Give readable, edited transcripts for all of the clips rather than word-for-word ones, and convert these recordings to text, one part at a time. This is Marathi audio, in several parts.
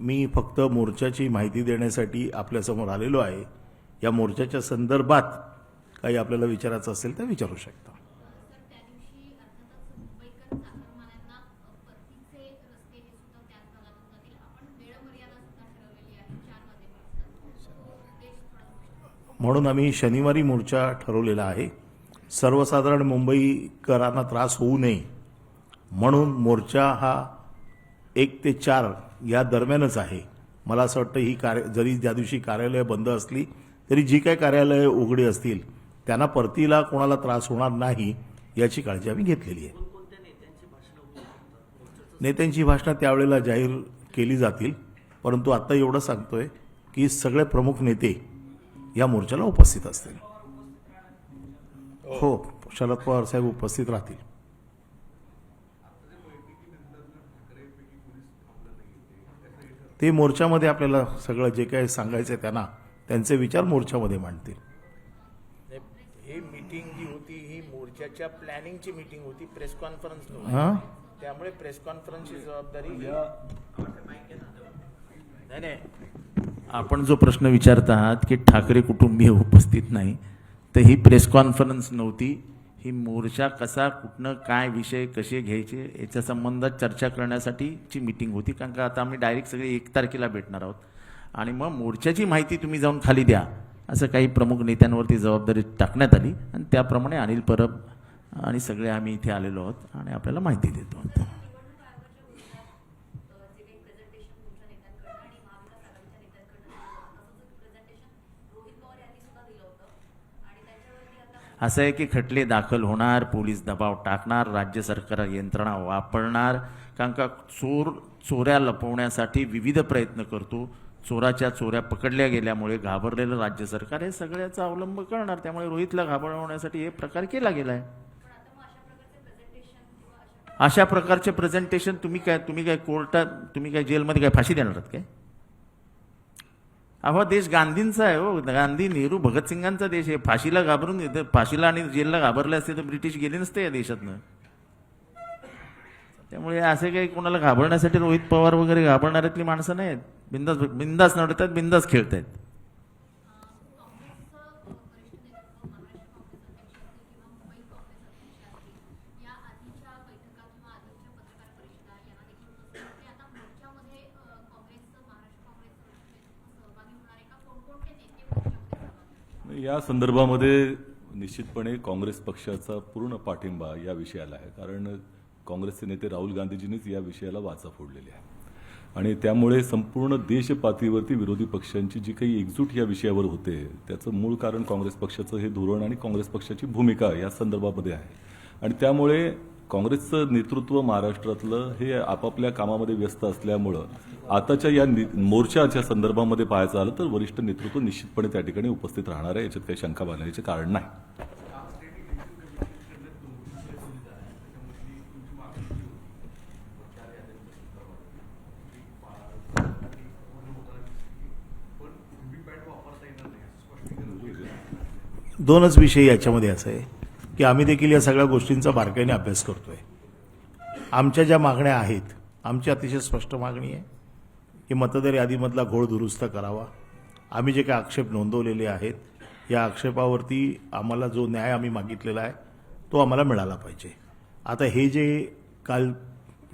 मी फक्त मोर्चाची माहिती देण्यासाठी आपल्यासमोर आलेलो आहे. या मोर्चाच्या संदर्भात काही आपल्याला विचारायचं असेल तर विचारू शकता. म्हणून आम्ही शनिवारी मोर्चा ठरवलेला आहे. सर्वसाधारण मुंबईकरांना त्रास होऊ नये म्हणून मोर्चा हा 1 ते 4 या दरम्यानच आहे. मला असं वाटतं ही जरी ज्या दिवशी कार्यालय बंद असली तरी जी काही कार्यालय उघडी असतील त्यांना परतीला कोणाला त्रास होणार नाही याची काळजी आम्ही घेतलेली आहे. नेत्यांची भाषणं त्यावेळेला जाहीर केली जातील, परंतु आता एवढं सांगतोय की सगळे प्रमुख नेते या मोर्चाला उपस्थित असतील. हो, शरद पवार साहेब उपस्थित राहतील. ते मोर्चामध्ये आपल्याला सगळं जे काही सांगायचं त्यांना त्यांचे विचार मोर्चामध्ये मांडतील. ही मीटिंग जी होती ही मोर्चाच्या प्लॅनिंगची मीटिंग होती, प्रेस कॉन्फरन्स नव्हती. त्यामुळे प्रेस कॉन्फरन्सची जबाबदारी नाही. आपण जो प्रश्न विचारत आहात की ठाकरे कुटुंबीय उपस्थित नाही, तर ही प्रेस कॉन्फरन्स नव्हती. ही मोर्चा कसा, कुठनं, काय विषय कसे घ्यायचे याच्या संबंधात चर्चा करण्यासाठीची मीटिंग होती. कारण का आता आम्ही डायरेक्ट सगळे 1 तारखेला भेटणार आहोत आणि मग मोर्चाची माहिती तुम्ही जाऊन खाली द्या असं काही प्रमुख नेत्यांवरती जबाबदारी टाकण्यात आली आणि त्याप्रमाणे अनिल परब आणि सगळे आम्ही इथे आलेलो आहोत आणि आपल्याला माहिती देतो. असं आहे की खटले दाखल होणार, पोलीस दबाव टाकणार, राज्य सरकार यंत्रणा वापरणार. कारण का चोऱ्या लपवण्यासाठी विविध प्रयत्न करतो. चोराच्या चोऱ्या पकडल्या गेल्यामुळे घाबरलेलं राज्य सरकार हे सगळ्याचा अवलंब करणार. त्यामुळे रोहितला घाबरवण्यासाठी हे प्रकार केला गेला आहे. अशा प्रकारचे प्रेझेंटेशन तुम्ही काय कोर्टात, तुम्ही काय जेलमध्ये काय फाशी देणार आहात काय? अहो, देश गांधींचा आहे. हो, गांधी, नेहरू, भगतसिंगांचा देश आहे. फाशीला घाबरून फाशीला आणि जेलला घाबरले असते तर ब्रिटिश गेले नसते या देशातनं. त्यामुळे असे काही कोणाला घाबरण्यासाठी रोहित पवार वगैरे घाबरणाऱ्यातली माणसं नाहीत. बिंदास नडतात, बिंदास खेळतायत. या संदर्भामध्ये निश्चितपणे काँग्रेस पक्षाचा पूर्ण पाठिंबा या विषयाला आहे. कारण काँग्रेसचे नेते राहुल गांधीजींनीच या विषयाला वाचा फोडलेली आहे आणि त्यामुळे संपूर्ण देश पातळीवरती विरोधी पक्षांची जी काही एकजूट या विषयावर होते त्याचं मूळ कारण काँग्रेस पक्षाचं हे धोरण आणि काँग्रेस पक्षाची भूमिका या संदर्भामध्ये आहे. आणि त्यामुळे काँग्रेसचं नेतृत्व महाराष्ट्रातलं हे आपापल्या कामामध्ये व्यस्त असल्यामुळं आताच्या या मोर्चाच्या संदर्भामध्ये पाहायचं आलं तर वरिष्ठ नेतृत्व निश्चितपणे त्या ठिकाणी उपस्थित राहणार आहे. याच्यात काही शंका बाळगण्याचे कारण नाही. दोनच विषय याच्यामध्ये असं आहे की आम्ही देखील या सगळ्या गोष्टींचा बारकाईने अभ्यास करतोय. आमच्या ज्या मागण्या आहेत, आमची अतिशय स्पष्ट मागणी आहे की मतदार यादीमधला घोळ दुरुस्त करावा. आम्ही जे काही आक्षेप नोंदवलेले आहेत या आक्षेपावरती आम्हाला जो न्याय आम्ही मागितलेला आहे तो आम्हाला मिळाला पाहिजे. आता हे जे काल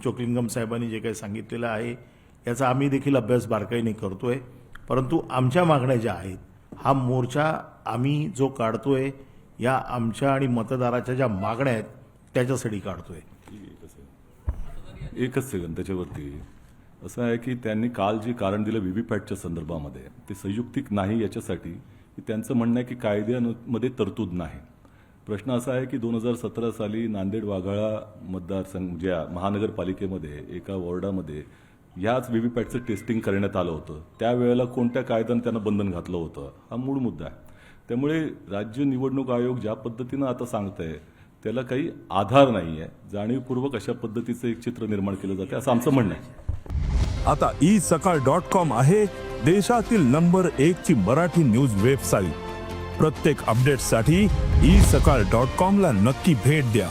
चोक्लिंगम साहेबांनी जे काही सांगितलेलं आहे याचा आम्ही देखील अभ्यास बारकाईने करतोय. परंतु आमच्या मागण्या ज्या आहेत, हा मोर्चा आम्ही जो काढतोय या आमच्या आणि मतदाराच्या ज्या मागण्या आहेत त्याच्यासाठी काढतोय. एकच सेकंद त्याच्यावरती असं आहे की त्यांनी काल जे कारण दिलं व्हीव्हीपॅटच्या संदर्भामध्ये ते संयुक्तिक नाही याच्यासाठी की त्यांचं म्हणणं आहे की कायद्यामध्ये तरतूद नाही. प्रश्न असा आहे की 2017 साली नांदेड वाघाळा मतदारसंघ ज्या महानगरपालिकेमध्ये एका वॉर्डामध्ये ह्याच व्हीव्हीपॅटचं टेस्टिंग करण्यात आलं होतं. त्यावेळेला कोणत्या कायद्यानं त्यांना बंधन घातलं होतं हा मूळ मुद्दा आहे. त्यामुळे राज्य निवडणूक आयोग ज्या पद्धतीनं आता सांगतंय त्याला काही आधार नाही आहे. जाणीवपूर्वक अशा पद्धतीचं एक चित्र निर्माण केलं जाते असं आमचं म्हणणं आहे. आता isakal.com आहे देशातील नंबर 1 ची मराठी न्यूज वेबसाईट. प्रत्येक अपडेटसाठी isakal.com ला नक्की भेट द्या.